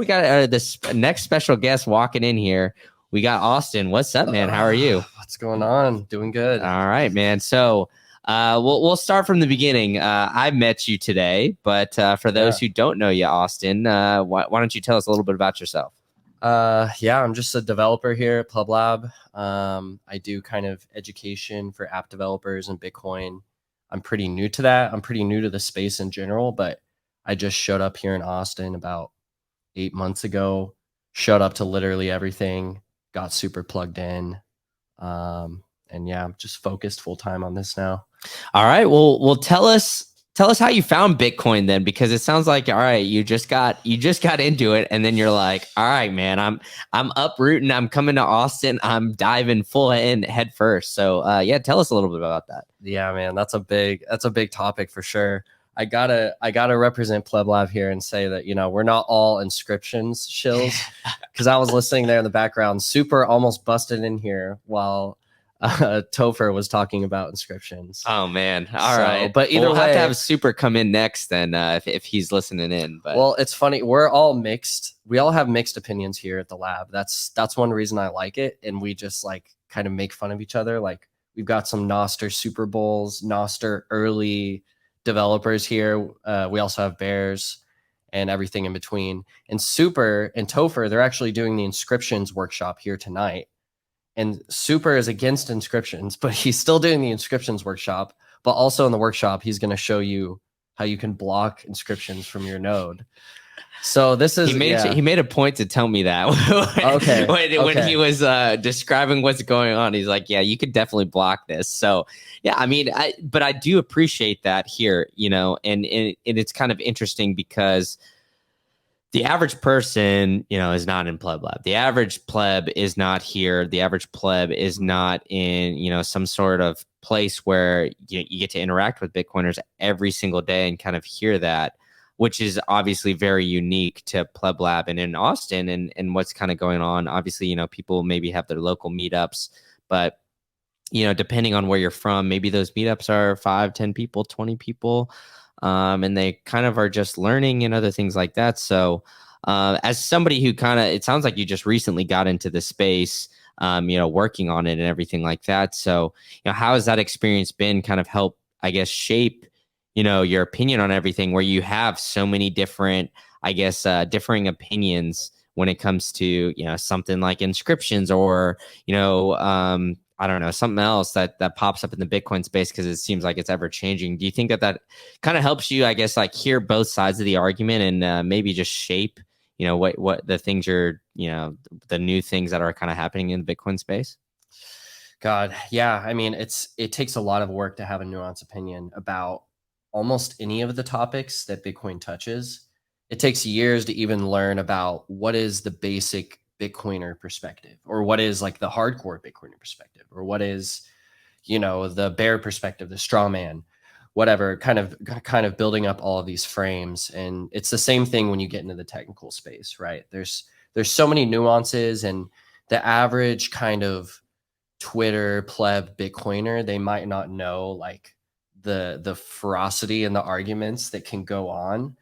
We got this next special guest walking in here. We got Austin. What's up, man? How are you? What's going on? Doing good. All right, man. So we'll start from the beginning. I met you today, but for those who don't know you, Austin, why don't you tell us a little bit about yourself? I'm just a developer here at Pleb Lab. I do kind of education for app developers and Bitcoin. I'm pretty new to that. I'm pretty new to the space in general, but I just showed up here in Austin about 8 months ago, showed up to literally everything, got super plugged in. I'm just focused full time on this now. All right. Well, tell us how you found Bitcoin then, because it sounds like, all right, you just got into it, and then you're like, all right, man, I'm uprooting, I'm coming to Austin, I'm diving full in head first. So tell us a little bit about that. Yeah, man, that's a big topic for sure. I gotta represent Pleb Lab here and say that, we're not all inscriptions shills, because I was listening there in the background. Super almost busted in here while Topher was talking about inscriptions. Oh man, all right. But either we'll way, have to have Super come in next then, if he's listening in. But well, it's funny. We're all mixed. We all have mixed opinions here at the lab. That's one reason I like it, and we just like kind of make fun of each other. Like we've got some Noster Super Bowls, Noster early developers here. We also have bears and everything in between. And Super and Topher, they're actually doing the inscriptions workshop here tonight. And Super is against inscriptions, but he's still doing the inscriptions workshop. But also in the workshop, he's going to show you how you can block inscriptions from your node. So this is he made a point to tell me that when he was describing what's going on. He's like, yeah, you could definitely block this. So yeah, I mean, but I do appreciate that here, and it's kind of interesting because the average person, is not in Pleb Lab. The average pleb is not here. The average pleb is not in, some sort of place where you get to interact with Bitcoiners every single day and kind of hear that, which is obviously very unique to Pleb Lab and in Austin and what's kind of going on. Obviously, people maybe have their local meetups, but, depending on where you're from, maybe those meetups are 5, 10 people, 20 people. And they kind of are just learning and other things like that. So as somebody who it sounds like you just recently got into the space, working on it and everything like that. So, how has that experience been kind of help, I guess, shape, your opinion on everything, where you have so many different, I guess, differing opinions when it comes to, something like inscriptions or, I don't know, something else that pops up in the Bitcoin space, because it seems like it's ever changing. Do you think that kind of helps you, I guess, like hear both sides of the argument and maybe just shape, what the things the new things that are kind of happening in the Bitcoin space? God, yeah. I mean, it takes a lot of work to have a nuanced opinion about almost any of the topics that Bitcoin touches. It takes years to even learn about what is the basic Bitcoiner perspective, or what is like the hardcore Bitcoiner perspective, or what is, the bear perspective, the straw man, whatever, kind of building up all of these frames. And it's the same thing when you get into the technical space, right? There's so many nuances, and the average kind of Twitter pleb Bitcoiner, they might not know like the ferocity and the arguments that can go on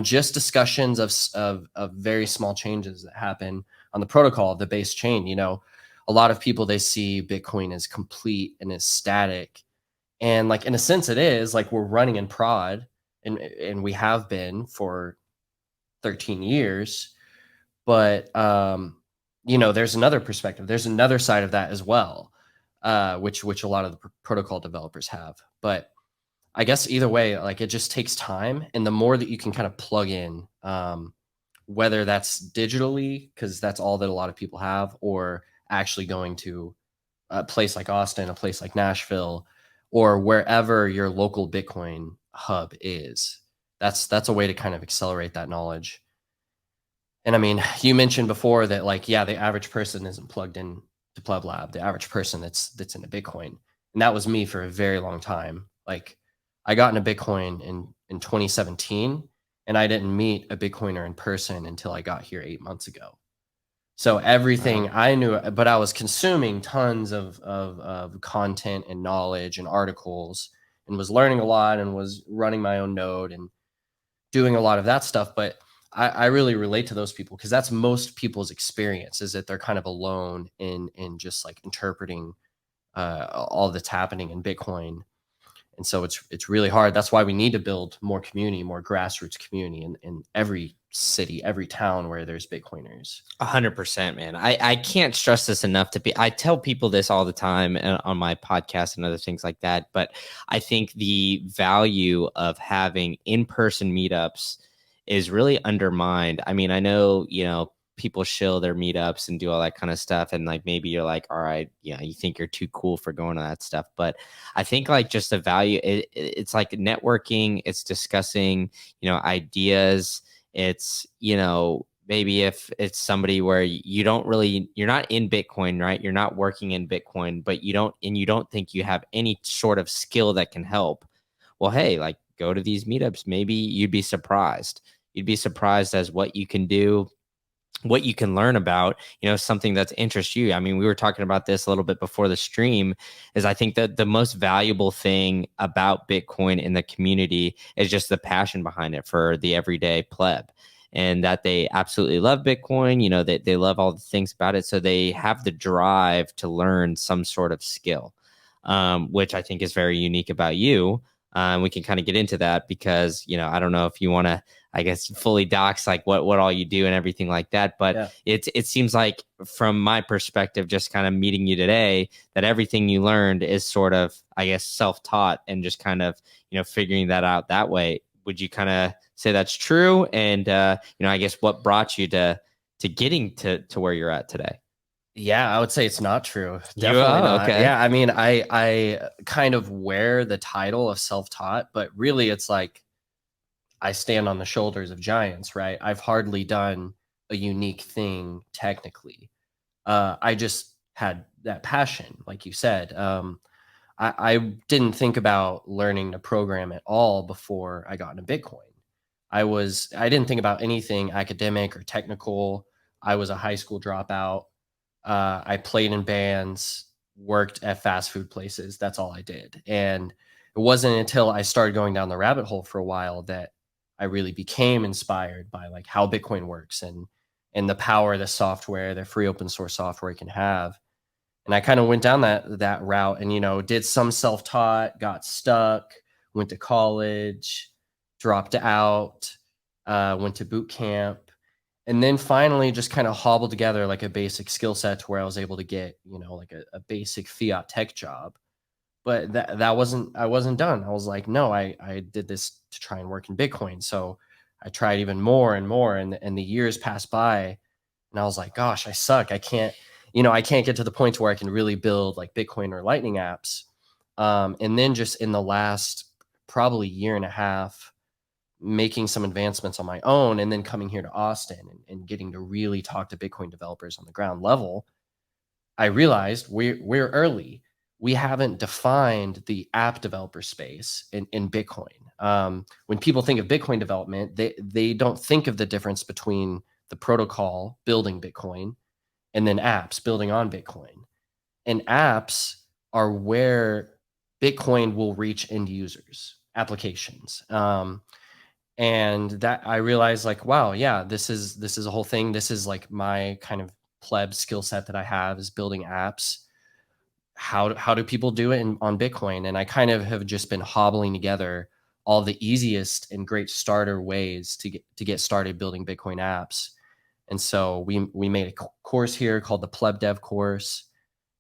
just discussions of very small changes that happen on the protocol of the base chain. A lot of people, they see Bitcoin as complete and as static, and like in a sense it is. Like we're running in prod, and we have been for 13 years, but there's another perspective, there's another side of that as well, which a lot of the protocol developers have. But I guess either way, like it just takes time. And the more that you can kind of plug in, whether that's digitally, because that's all that a lot of people have, or actually going to a place like Austin, a place like Nashville, or wherever your local Bitcoin hub is, that's a way to kind of accelerate that knowledge. And I mean, you mentioned before that, like, yeah, the average person isn't plugged in to Pleb Lab, the average person that's into Bitcoin. And that was me for a very long time. Like, I got into Bitcoin in 2017, and I didn't meet a Bitcoiner in person until I got here 8 months ago. So everything I knew, but I was consuming tons of content and knowledge and articles, and was learning a lot, and was running my own node and doing a lot of that stuff. But I really relate to those people because that's most people's experience, is that they're kind of alone in just like interpreting all that's happening in Bitcoin. And so it's really hard. That's why we need to build more community, more grassroots community in every city, every town where there's Bitcoiners. 100%, man. I can't stress this enough I tell people this all the time on my podcast and other things like that. But I think the value of having in-person meetups is really undermined. I mean, I know, people shill their meetups and do all that kind of stuff. And like, maybe you're like, all right, you think you're too cool for going to that stuff. But I think like just the value, it's like networking, it's discussing, ideas. It's, maybe if it's somebody where you're not in Bitcoin, right? You're not working in Bitcoin, but you don't think you have any sort of skill that can help. Well, hey, like, go to these meetups. Maybe you'd be surprised. You'd be surprised as what you can do, what you can learn about, something that's interests you. I mean, we were talking about this a little bit before the stream, is I think that the most valuable thing about Bitcoin in the community is just the passion behind it for the everyday pleb, and that they absolutely love Bitcoin, they love all the things about it. So they have the drive to learn some sort of skill, which I think is very unique about you. We can kind of get into that because, I don't know if you want to, I guess, fully docs like what all you do and everything like that. But Yeah. it seems like, from my perspective, just kind of meeting you today, that everything you learned is sort of, I guess, self-taught and just kind of, figuring that out that way. Would you kind of say that's true? And, I guess what brought you to getting to where you're at today? Yeah, I would say it's not true. Definitely not. Okay. Yeah, I mean, I kind of wear the title of self-taught, but really it's like I stand on the shoulders of giants, right? I've hardly done a unique thing technically. I just had that passion, like you said. I didn't think about learning to program at all before I got into Bitcoin. I didn't think about anything academic or technical. I was a high school dropout. I played in bands, worked at fast food places. That's all I did. And it wasn't until I started going down the rabbit hole for a while that I really became inspired by like how Bitcoin works and the power the software, the free open source software can have. And I kind of went down that route and did some self-taught, got stuck, went to college, dropped out, went to boot camp, and then finally just kind of hobbled together like a basic skill set to where I was able to get, like a basic fiat tech job. But that wasn't, I wasn't done. I was like, no, I did this to try and work in Bitcoin. So I tried even more and more, and the years passed by, and I was like, gosh, I suck. I can't get to the point where I can really build like Bitcoin or Lightning apps. And then just in the last probably year and a half, making some advancements on my own, and then coming here to Austin and getting to really talk to Bitcoin developers on the ground level, I realized we're early. We haven't defined the app developer space in Bitcoin. When people think of Bitcoin development, they don't think of the difference between the protocol building Bitcoin and then apps building on Bitcoin. And apps are where Bitcoin will reach end users, applications. And that I realized like, wow, yeah, this is a whole thing. This is like my kind of pleb skill set that I have, is building apps. How do people do it on Bitcoin? And I kind of have just been hobbling together all the easiest and great starter ways to get started building Bitcoin apps. And so we made a course here called the Pleb Dev course,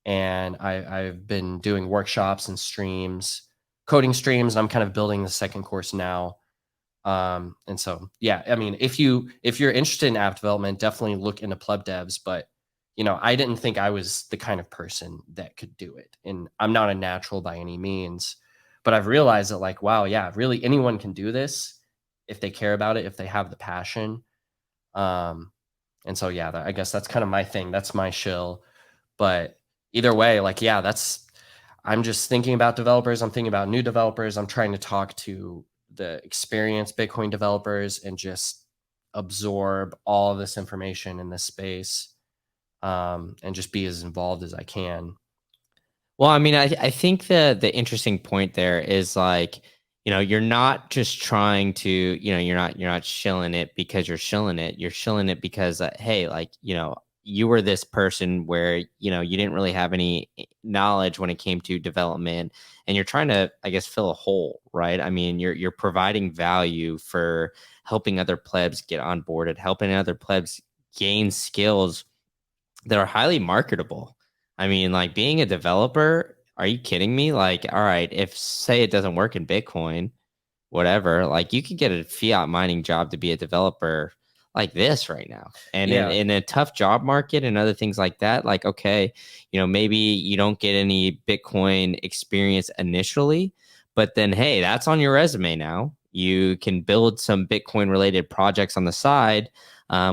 and I've been doing workshops and streams, coding streams, and I'm kind of building the second course now. And so, yeah, I mean, if you're interested in app development, definitely look into Pleb Devs. But I didn't think I was the kind of person that could do it, and I'm not a natural by any means. But I've realized that, like, wow, yeah, really anyone can do this if they care about it, if they have the passion. And so, yeah, I guess that's kind of my thing. That's my shill. But either way, like, yeah, I'm just thinking about developers. I'm thinking about new developers. I'm trying to talk to the experienced Bitcoin developers and just absorb all of this information in this space, and just be as involved as I can. Well, I mean, I think the interesting point there is like, you're not just trying to, you're not shilling it because you're shilling it. You're shilling it because, hey, like, you were this person where, you didn't really have any knowledge when it came to development, and you're trying to, I guess, fill a hole, right? I mean, you're providing value for helping other plebs get onboarded, helping other plebs gain skills that are highly marketable. I mean, like being a developer, are you kidding me? Like, all right, if say it doesn't work in Bitcoin, whatever, like you could get a fiat mining job to be a developer like this right now. And in a tough job market and other things like that, like, okay, maybe you don't get any Bitcoin experience initially, but then, hey, that's on your resume now. You can build some Bitcoin related projects on the side,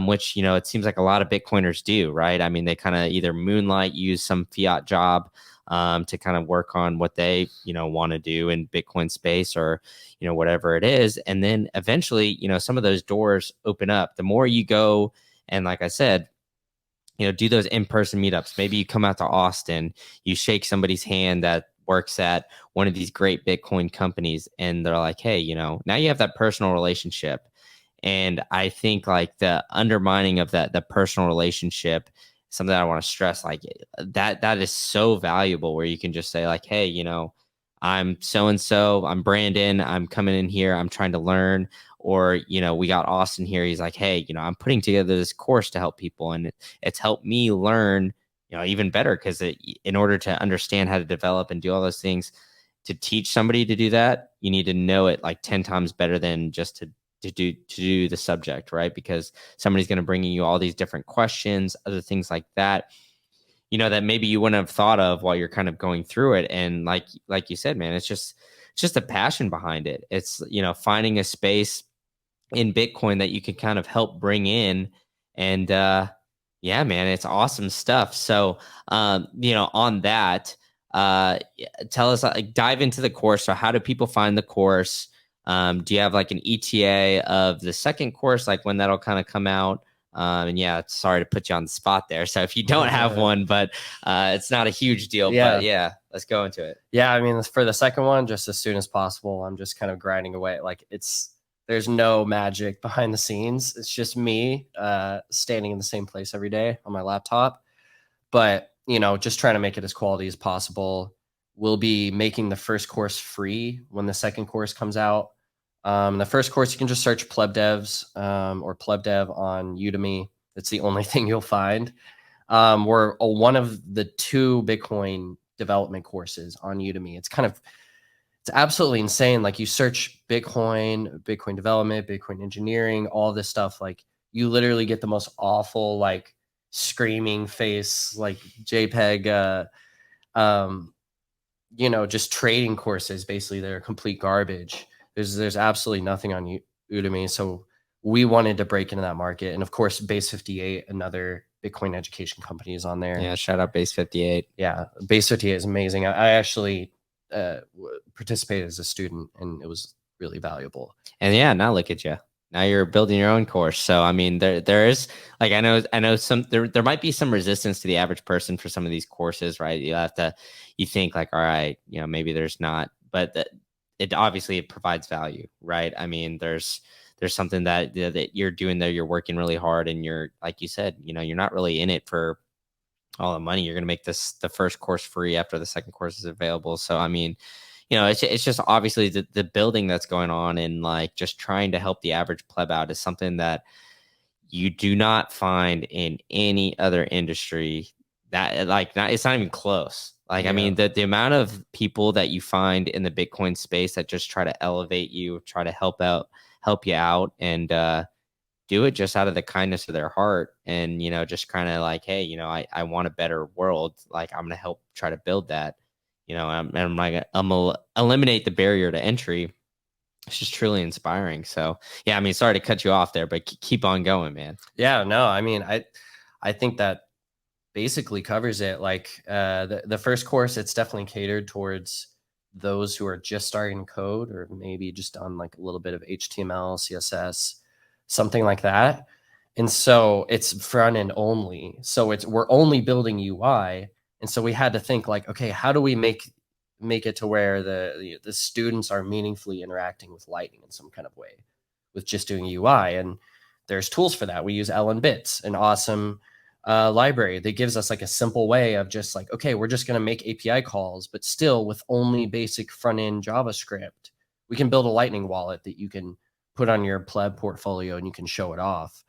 which, it seems like a lot of Bitcoiners do, right? I mean, they kind of either moonlight, use some fiat job to kind of work on what they, want to do in Bitcoin space, or, whatever it is. And then eventually, some of those doors open up. The more you go, and like I said, do those in-person meetups. Maybe you come out to Austin, you shake somebody's hand that works at one of these great Bitcoin companies, and they're like, hey, now you have that personal relationship. And I think like the undermining of the personal relationship, something that I want to stress, like that is so valuable, where you can just say like, hey, I'm so and so, I'm Brandon, I'm coming in here, I'm trying to learn. Or, we got Austin here. He's like, hey, I'm putting together this course to help people. And it's helped me learn, even better, because in order to understand how to develop and do all those things, to teach somebody to do that, you need to know it like 10 times better than just to do the subject, right? Because somebody's going to bring you all these different questions, other things like that, that maybe you wouldn't have thought of while you're kind of going through it. And like you said, man, it's just a passion behind it. It's, finding a space in Bitcoin that you can kind of help bring in. And yeah, man, it's awesome stuff. So on that, tell us, like, dive into the course. So how do people find the course? Do you have like an ETA of the second course, like when that'll kind of come out? And yeah, sorry to put you on the spot there. So if you don't have one, but it's not a huge deal. But yeah, let's go into it. Yeah, I mean, for the second one, just as soon as possible. I'm just kind of grinding away. Like there's no magic behind the scenes. It's just me standing in the same place every day on my laptop. But, just trying to make it as quality as possible. We'll be making the first course free when the second course comes out. The first course, you can just search Pleb Devs or Pleb Dev on Udemy. That's the only thing you'll find. We're one of the 2 Bitcoin development courses on Udemy. It's absolutely insane. Like you search Bitcoin development, Bitcoin engineering, all this stuff. Like you literally get the most awful, like screaming face, like JPEG, just trading courses. Basically, they're complete garbage. There's absolutely nothing on Udemy. So we wanted to break into that market. And of course, Base 58, another Bitcoin education company, is on there. Yeah, shout out Base 58. Yeah, Base 58 is amazing. I actually participated as a student, and it was really valuable. And yeah, now look at you. Now you're building your own course. So I mean, there is, like, I know some there might be some resistance to the average person for some of these courses, right? You think like, all right, maybe there's not, but it obviously it provides value, right? I mean, there's something that you're doing there. You're working really hard, and you're, like you said, you're not really in it for all the money. You're going to make the first course free after the second course is available. So I mean, it's just obviously the building that's going on, and like just trying to help the average pleb out is something that you do not find in any other industry. That it's not even close. Like, I mean, the amount of people that you find in the Bitcoin space that just try to elevate you, try to help you out, and do it just out of the kindness of their heart, and just kind of like, hey, I want a better world. Like, I'm gonna help try to build that. I'm gonna eliminate the barrier to entry. It's just truly inspiring. So yeah, I mean, sorry to cut you off there, but keep on going, man. Yeah, no, I mean, I think that basically covers it. Like the first course, it's definitely catered towards those who are just starting code, or maybe just done like a little bit of HTML, CSS, something like that. And so it's front end only. So we're only building UI. And so we had to think like, okay, how do we make make it to where the students are meaningfully interacting with Lightning in some kind of way with just doing UI. And there's tools for that. We use LN-Bits, an awesome library that gives us like a simple way of just like, okay, we're just going to make API calls, but still with only basic front end JavaScript, we can build a Lightning wallet that you can put on your Pleb portfolio and you can show it off.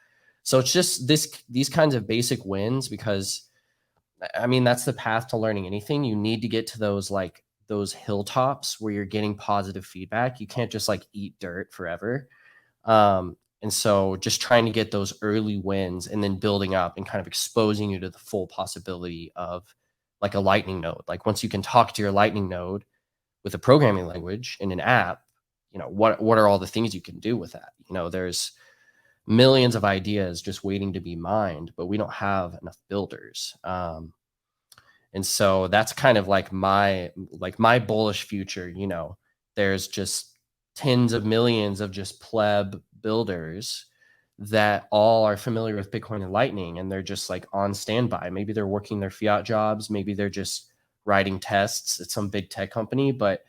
So it's just these kinds of basic wins, because I mean, that's the path to learning anything. You need to get to those hilltops where you're getting positive feedback. You can't just like eat dirt forever. And so just trying to get those early wins and then building up and kind of exposing you to the full possibility of like a Lightning node. Like once you can talk to your Lightning node with a programming language in an app, what are all the things you can do with that? There's millions of ideas just waiting to be mined, but we don't have enough builders. And so that's kind of like my bullish future. There's just tens of millions of just pleb builders that all are familiar with Bitcoin and Lightning, and they're just like on standby. Maybe they're working their fiat jobs, maybe they're just writing tests at some big tech company, but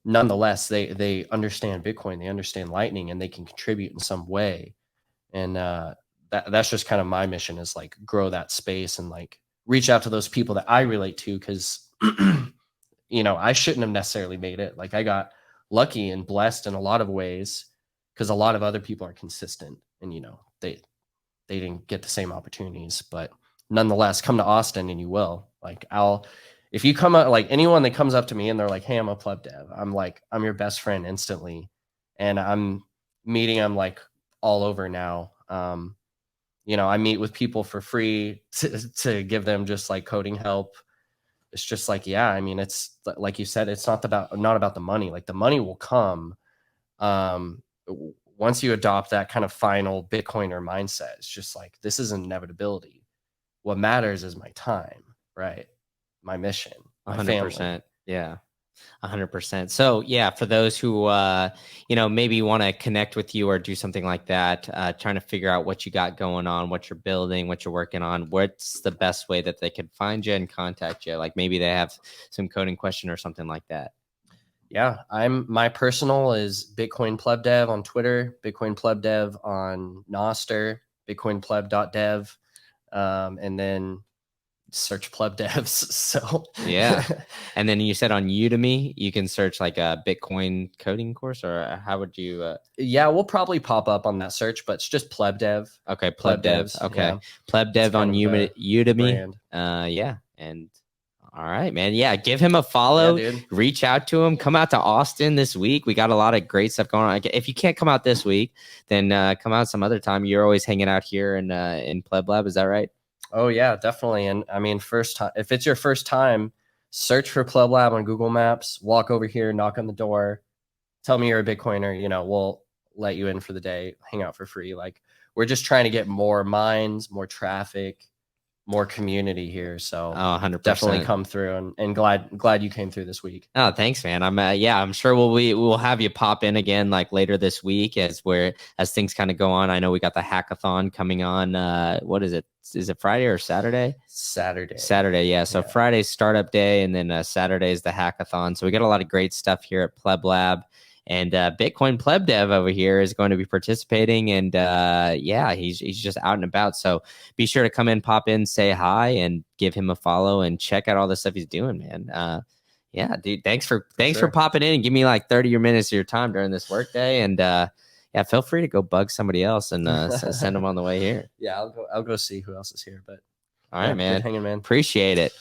nonetheless, they understand Bitcoin, they understand Lightning, and they can contribute in some way. And that's just kind of my mission, is like grow that space and like reach out to those people that I relate to, because I shouldn't have necessarily made it. Like I got lucky and blessed in a lot of ways, because a lot of other people are consistent, and they didn't get the same opportunities. But nonetheless, come to Austin and you will. Like if you come out, like anyone that comes up to me and they're like, hey, I'm a pleb dev, I'm like, I'm your best friend instantly. And I'm meeting them like all over now. I meet with people for free to give them just like coding help. It's just like, yeah, I mean, it's like you said, it's not about the money. Like the money will come once you adopt that kind of final Bitcoiner mindset. It's just like, this is an inevitability. What matters is my time, right? My mission, my 100%. family. Yeah. 100%. So yeah, for those who maybe want to connect with you or do something like that, trying to figure out what you got going on, what you're building, what you're working on, what's the best way that they could find you and contact you? Like maybe they have some coding question or something like that. Yeah, my personal is Bitcoin Pleb Dev on Twitter, Bitcoin Pleb Dev on Noster, bitcoinpleb.dev, and then search pleb devs. So yeah. And then you said on Udemy you can search like a Bitcoin coding course, or how would you yeah, we'll probably pop up on that search, but it's just pleb dev. Okay, pleb dev. devs, Okay. yeah. Pleb dev on Udemy. Yeah. And all right, man. Yeah, give him a follow. Yeah, dude. Reach out to him. Come out to Austin this week. We got a lot of great stuff going on. If you can't come out this week, then come out some other time. You're always hanging out here in Pleb Lab. Is that right? Oh yeah, definitely. And I mean, first time, if it's your first time, search for Pleb Lab on Google Maps, walk over here, knock on the door, tell me you're a Bitcoiner, we'll let you in for the day, hang out for free. Like we're just trying to get more minds, more traffic, more community here. So 100%. Definitely come through, and glad you came through this week. Oh, thanks, man. I'm sure we'll have you pop in again like later this week as things kind of go on. I know we got the hackathon coming on. What is it? Is it Friday or Saturday? Saturday. Yeah. So Friday's startup day, and then Saturday is the hackathon. So we got a lot of great stuff here at Pleb Lab. And Bitcoin Pleb Dev over here is going to be participating, and he's just out and about. So be sure to come in, pop in, say hi, and give him a follow, and check out all the stuff he's doing, man. Yeah, dude, thanks for popping in and give me like 30 minutes of your time during this workday, and feel free to go bug somebody else and send them on the way here. Yeah, I'll go see who else is here. But all right, man, good hanging, man. Appreciate it.